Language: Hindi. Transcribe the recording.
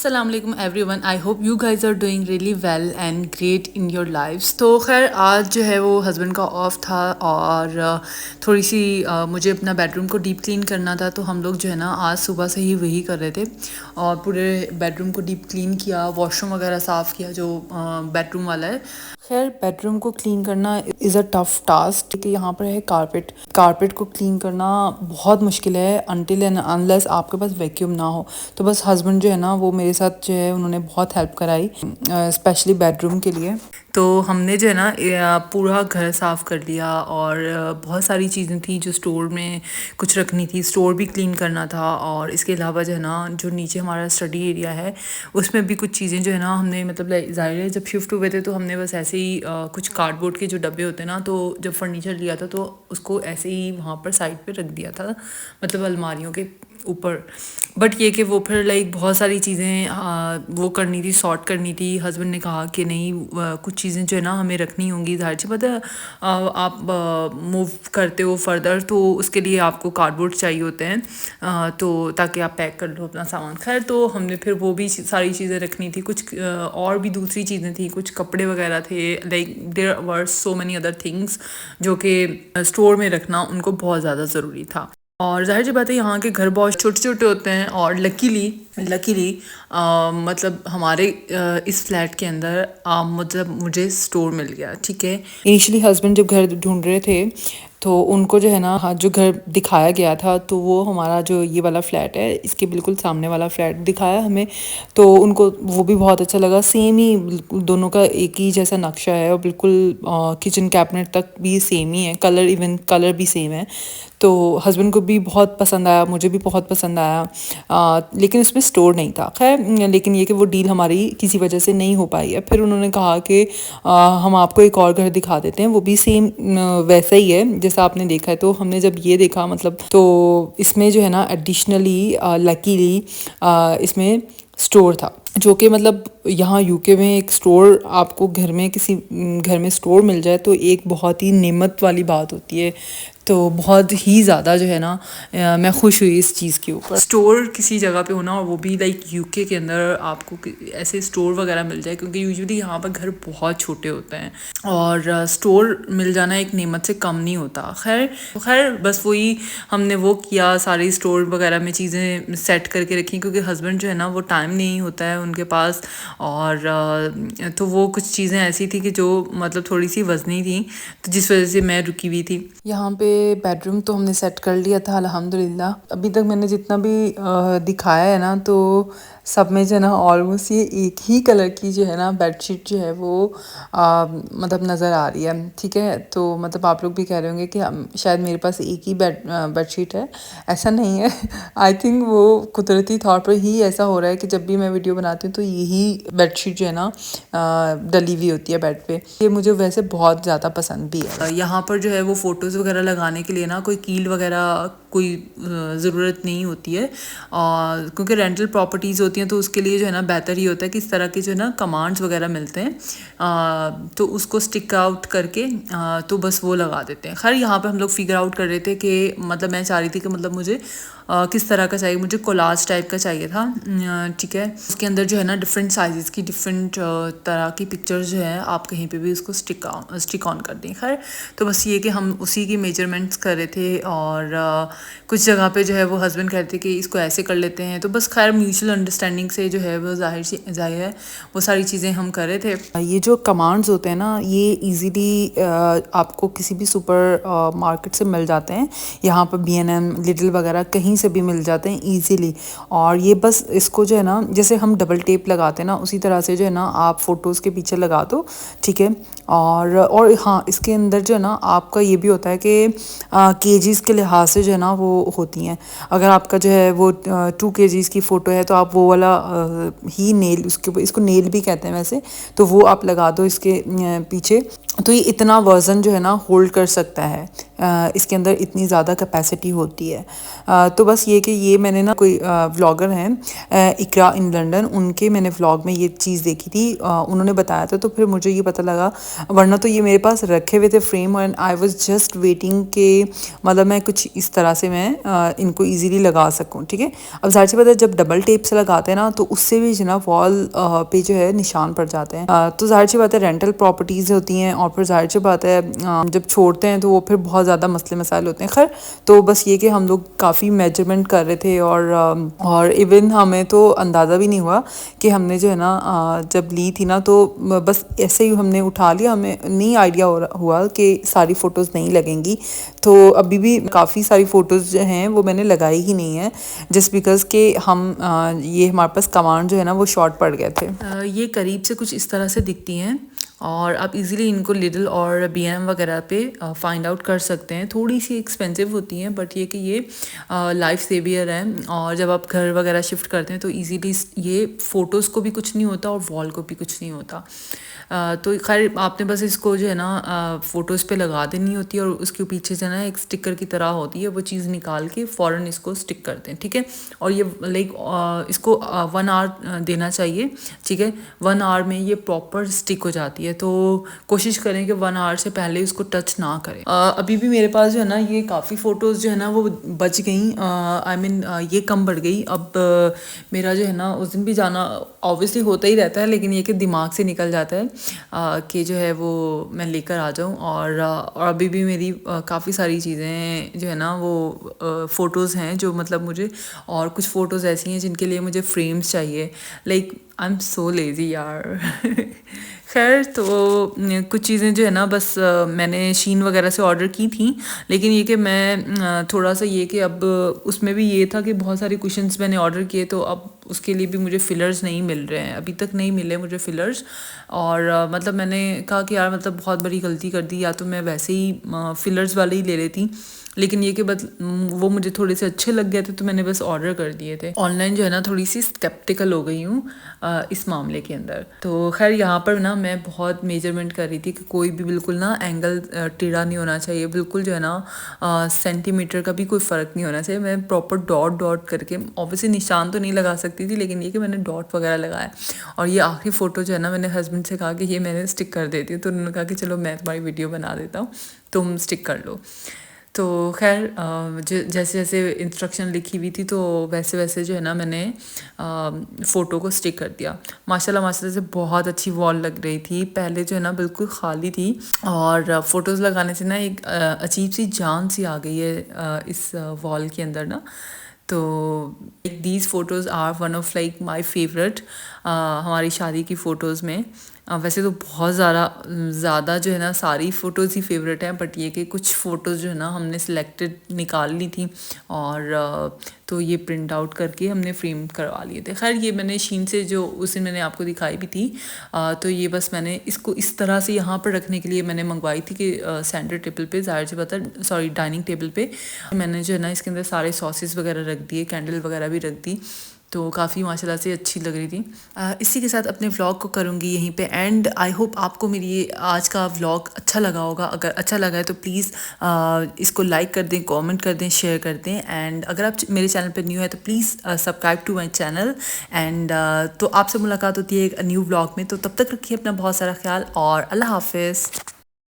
अस्सलाम वालेकुम everyone. I hope you guys are doing really well and great in your lifes. तो खैर आज जो है वो हस्बैंड का ऑफ था और थोड़ी सी मुझे अपना बेडरूम को डीप क्लीन करना था। तो हम लोग जो है ना आज सुबह से ही वही कर रहे थे और पूरे बेडरूम को डीप क्लीन किया, वॉशरूम वगैरह साफ़ किया जो बेडरूम वाला है। खैर बेडरूम को क्लीन करना इज़ अ टफ टास्क क्योंकि यहाँ पर है कारपेट को क्लीन करना बहुत मुश्किल है अनटिल एंड अनलेस आपके पास वैक्यूम ना हो। तो बस हस्बैंड जो है ना वो मेरे साथ जो है उन्होंने बहुत हेल्प कराई स्पेशली बेडरूम के लिए। तो हमने जो है ना पूरा घर साफ़ कर लिया और बहुत सारी चीज़ें थी जो स्टोर में कुछ रखनी थी, स्टोर भी क्लीन करना था। और इसके अलावा जो है ना जो नीचे हमारा स्टडी एरिया है उसमें भी कुछ चीज़ें जो है ना हमने मतलब ज़ाहिर है जब शिफ्ट हुए थे तो हमने बस ऐसे ही कुछ कार्डबोर्ड के जो डब्बे होते हैं ना, तो जब फर्नीचर लिया था तो उसको ऐसे ही वहाँ पर साइड पे रख दिया था, मतलब अलमारियों के ऊपर। बट ये कि वो फिर लाइक बहुत सारी चीज़ें वो करनी थी, सॉर्ट करनी थी। हस्बैंड ने कहा कि नहीं कुछ चीज़ें जो है ना हमें रखनी होंगी, जाहिर सी बात है आप मूव करते हो फर्दर तो उसके लिए आपको कार्डबोर्ड चाहिए होते हैं तो ताकि आप पैक कर लो अपना सामान। खैर तो हमने फिर वो भी सारी चीज़ें रखनी थी, कुछ और भी दूसरी चीज़ें थी, कुछ कपड़े वगैरह थे, like there were so many other things जो कि स्टोर में रखना उनको बहुत ज़्यादा ज़रूरी था। और ज़ाहिर सी बात है यहाँ के घर बहुत छोटे छोटे होते हैं और लकीली मतलब हमारे इस फ्लैट के अंदर मतलब मुझे स्टोर मिल गया। ठीक है, इनिशियली हस्बैंड जब घर ढूंढ रहे थे तो उनको जो है ना हाँ जो घर दिखाया गया था तो वो हमारा जो ये वाला फ्लैट है इसके बिल्कुल सामने वाला फ्लैट दिखाया हमें। तो उनको वो भी बहुत अच्छा लगा, सेम ही दोनों का एक ही जैसा नक्शा है और बिल्कुल किचन कैबिनेट तक भी सेम ही है, कलर इवन कलर भी सेम है। तो हस्बैंड को भी बहुत पसंद आया, मुझे भी बहुत पसंद आया लेकिन उसमें स्टोर नहीं था। खैर लेकिन ये कि वो डील हमारी किसी वजह से नहीं हो पाई है। फिर उन्होंने कहा कि हम आपको एक और घर दिखा देते हैं, वो भी सेम वैसा ही है जैसा आपने देखा है। तो हमने जब ये देखा मतलब तो इसमें जो है ना एडिशनली लकीली इसमें स्टोर था जो कि मतलब यहाँ यूके में एक स्टोर आपको घर में किसी घर में स्टोर मिल जाए तो एक बहुत ही नेमत वाली बात होती है। तो बहुत ही ज़्यादा जो है ना मैं खुश हुई इस चीज़ के ऊपर। स्टोर किसी जगह पे होना और वो भी लाइक यूके के अंदर आपको ऐसे स्टोर वगैरह मिल जाए, क्योंकि यूजुअली यहाँ पर घर बहुत छोटे होते हैं और स्टोर मिल जाना एक नेमत से कम नहीं होता। खैर बस वही हमने वो किया, सारी स्टोर वगैरह में चीज़ें सेट करके रखी क्योंकि हस्बैंड जो है ना वो टाइम नहीं होता है उनके पास। और तो वो कुछ चीज़ें ऐसी थी कि जो मतलब थोड़ी सी वज़नी थी तो जिस वजह से मैं रुकी हुई थी। यहाँ पे बेडरूम तो हमने सेट कर लिया था अल्हम्दुलिल्लाह। अभी तक मैंने जितना भी दिखाया है ना तो सब में जो है ना ऑलमोस्ट ये एक ही कलर की जो है ना बेडशीट जो है वो मतलब नज़र आ रही है। ठीक है, तो मतलब आप लोग भी कह रहे होंगे कि शायद मेरे पास एक ही बेडशीट है, ऐसा नहीं है। आई थिंक वो कुदरती तौर पर ही ऐसा हो रहा है कि जब भी मैं वीडियो बनाती हूँ तो यही बेडशीट जो है ना डली हुई होती है बेड पे। ये मुझे वैसे बहुत ज़्यादा पसंद भी है। यहाँ पर जो है वो फ़ोटोज़ वगैरह लगाने के लिए ना कोई कील वगैरह कोई ज़रूरत नहीं होती है और क्योंकि रेंटल प्रॉपर्टीज़ होती हैं तो उसके लिए जो है ना बेहतर ही होता है कि इस तरह के जो है ना कमांड्स वगैरह मिलते हैं तो उसको स्टिक आउट करके तो बस वो लगा देते हैं। खैर यहाँ पे हम लोग फिगर आउट कर रहे थे कि मतलब मैं चाह रही थी कि मतलब मुझे किस तरह का चाहिए, मुझे कोलाज टाइप का चाहिए था। ठीक है, उसके अंदर जो है ना डिफरेंट साइजेस की डिफरेंट तरह की पिक्चर्स जो है आप कहीं पे भी उसको स्टिक ऑन कर दें। खैर तो बस ये कि हम उसी की मेजरमेंट्स कर रहे थे और कुछ जगह पे जो है वो हस्बैंड कहते थे कि इसको ऐसे कर लेते हैं। तो बस खैर म्यूचुअल अंडरस्टैंडिंग से जो है वो जाहिर है वो सारी चीज़ें हम कर रहे थे। ये जो कमांड्स होते हैं ना ये ईजीली आपको किसी भी सुपर मार्केट से मिल जाते हैं। यहाँ पर B&M लिटिल वगैरह कहीं से भी मिल जाते हैं ईजीली। और ये बस इसको जो है ना जैसे हम डबल टेप लगाते हैं ना उसी तरह से जो है ना आप फ़ोटोज़ के पीछे लगा दो। ठीक है, और हाँ इसके अंदर जो है ना आपका ये भी होता है कि केजीज़ के लिहाज से जो है ना वो होती हैं। अगर आपका जो है वो 2 केजीज़ की फ़ोटो है तो आप वो वाला ही नेल उसके इसको नेल भी कहते हैं वैसे, तो वो आप लगा दो इसके पीछे तो ये इतना वज़न जो है ना होल्ड कर सकता है। इसके अंदर इतनी ज़्यादा कैपेसिटी होती है। तो बस ये कि ये मैंने ना कोई व्लॉगर हैं इकरा इन लंदन, उनके मैंने व्लॉग में ये चीज़ देखी थी, उन्होंने बताया था तो फिर मुझे ये पता लगा, वरना तो ये मेरे पास रखे हुए थे frame and I was just waiting कि मतलब मैं कुछ इस तरह से मैं इनको ईजीली लगा सकूँ, ठीक है। अब ज़ाहिर सी बात है जब डबल टेप से लगाते हैं ना तो उससे भी जो ना वॉल पे जो है निशान पड़ जाते हैं। तो ज़ाहिर सी बात है रेंटल प्रॉपर्टीज़ होती हैं और फिर ज़ाहिर सी बात है जब छोड़ते हैं तो वो फिर बहुत ज़्यादा मसले मसाइल होते हैं। खैर तो बस ये कि हम लोग काफ़ी मेजरमेंट कर रहे थे और इवन हमें तो अंदाज़ा भी नहीं हुआ कि हमने जो है ना जब ली थी ना तो बस ऐसे ही हमने उठा लिया, हमें नहीं आइडिया हुआ कि सारी फ़ोटोज़ नहीं लगेंगी। तो अभी भी काफ़ी सारी फ़ोटोज़ जो हैं वो मैंने लगाई ही नहीं है जस्ट बिकॉज़ कि हम ये हमारे पास कमांड जो है ना वो शॉर्ट पड़ गए थे। ये करीब से कुछ इस तरह से दिखती हैं और आप इजीली इनको लिडल और B&M वगैरह पे फाइंड आउट कर सकते हैं। थोड़ी सी एक्सपेंसिव होती हैं बट ये कि ये लाइफ सेवियर है और जब आप घर वगैरह शिफ्ट करते हैं तो इजीली ये फ़ोटोज़ को भी कुछ नहीं होता और वॉल को भी कुछ नहीं होता। तो खैर आपने बस इसको जो है ना फ़ोटोज़ पे लगा देनी होती है और उसके पीछे जो है ना एक स्टिकर की तरह होती है, वो चीज़ निकाल के फ़ौरन इसको स्टिक करते हैं, ठीक है। और ये लाइक इसको 1 आवर देना चाहिए, ठीक है। 1 आवर में ये प्रॉपर स्टिक हो जाती है, तो कोशिश करें कि 1 आवर से पहले इसको टच ना करें। अभी भी मेरे पास जो है ना ये काफ़ी फ़ोटोज़ जो है ना वो बच गई, आई मीन ये कम बढ़ गई। अब मेरा जो है ना उस दिन भी जाना ऑब्वियसली होता ही रहता है, लेकिन ये कि दिमाग से निकल जाता है कि जो है वो मैं लेकर आ जाऊँ। और अभी भी मेरी काफ़ी सारी चीज़ें जो है ना वो फ़ोटोज़ हैं जो मतलब मुझे, और कुछ फ़ोटोज़ ऐसी हैं जिनके लिए मुझे फ्रेम्स चाहिए। Like I am so lazy यार। खैर तो कुछ चीज़ें जो है ना बस मैंने शीन वगैरह से ऑर्डर की थी, लेकिन ये कि मैं थोड़ा सा ये कि अब उसमें भी ये था कि बहुत सारे कुशन्स मैंने ऑर्डर किए तो अब उसके लिए भी मुझे फ़िलर्स नहीं मिल रहे हैं, अभी तक नहीं मिले मुझे फ़िलर्स। और मतलब मैंने कहा कि यार मतलब बहुत बड़ी गलती कर दी, या तो मैं वैसे ही फ़िलर्स वाले ही ले लेती, लेकिन ये कि वो मुझे थोड़े से अच्छे लग गए थे तो मैंने बस ऑर्डर कर दिए थे। ऑनलाइन जो है ना थोड़ी सी स्केप्टिकल हो गई हूँ इस मामले के अंदर। तो खैर यहाँ पर ना मैं बहुत मेजरमेंट कर रही थी कि कोई भी बिल्कुल ना एंगल टेढ़ा नहीं होना चाहिए, बिल्कुल जो है ना सेंटीमीटर का भी कोई फ़र्क नहीं होना चाहिए। मैं प्रॉपर डॉट डॉट करके, ऑब्वियसली निशान तो नहीं लगा सकती थी, लेकिन ये कि मैंने डॉट वगैरह लगाया। और ये आखिरी फ़ोटो जो है ना मैंने हस्बैंड से कहा कि ये मैंने स्टिक कर देती हूँ, तो उन्होंने कहा कि चलो मैं तुम्हारी वीडियो बना देता हूँ, तुम स्टिक कर लो। तो खैर जैसे जैसे इंस्ट्रक्शन लिखी हुई थी तो वैसे वैसे जो है ना मैंने फ़ोटो को स्टिक कर दिया। माशाल्लाह माशाल्लाह से बहुत अच्छी वॉल लग रही थी। पहले जो है ना बिल्कुल खाली थी और फ़ोटोज़ लगाने से ना एक अजीब सी जान सी आ गई है इस वॉल के अंदर ना। तो these photos are one of like my favourite हमारी शादी की फ़ोटोज़ में। वैसे तो बहुत ज़्यादा जो है ना सारी फ़ोटोज़ ही फेवरेट हैं, बट ये कि कुछ फ़ोटोज़ जो है ना हमने सिलेक्टेड निकाल ली थी और तो ये प्रिंट आउट करके हमने फ्रेम करवा लिए थे। खैर ये मैंने शीन से जो उस दिन मैंने आपको दिखाई भी थी, तो ये बस मैंने इसको इस तरह से यहाँ पर रखने के लिए मैंने मंगवाई थी कि सेंटर टेबल पे, ज़ाहिर सी बात है सॉरी डाइनिंग टेबल पे मैंने जो है ना इसके अंदर सारे सॉसेस वगैरह रख दिए, कैंडल वगैरह भी रख दी, तो काफ़ी माशाल्लाह से अच्छी लग रही थी। इसी के साथ अपने व्लॉग को करूँगी यहीं पे एंड। आई होप आपको मेरी आज का व्लॉग अच्छा लगा होगा। अगर अच्छा लगा है तो प्लीज़ इसको लाइक कर दें, कमेंट कर दें, शेयर कर दें। एंड अगर आप मेरे चैनल पर न्यू है तो please subscribe to my channel. And तो आपसे मुलाकात होती है एक न्यू व्लॉग में, तो तब तक रखिए अपना बहुत सारा ख्याल और अल्लाह हाफिज़।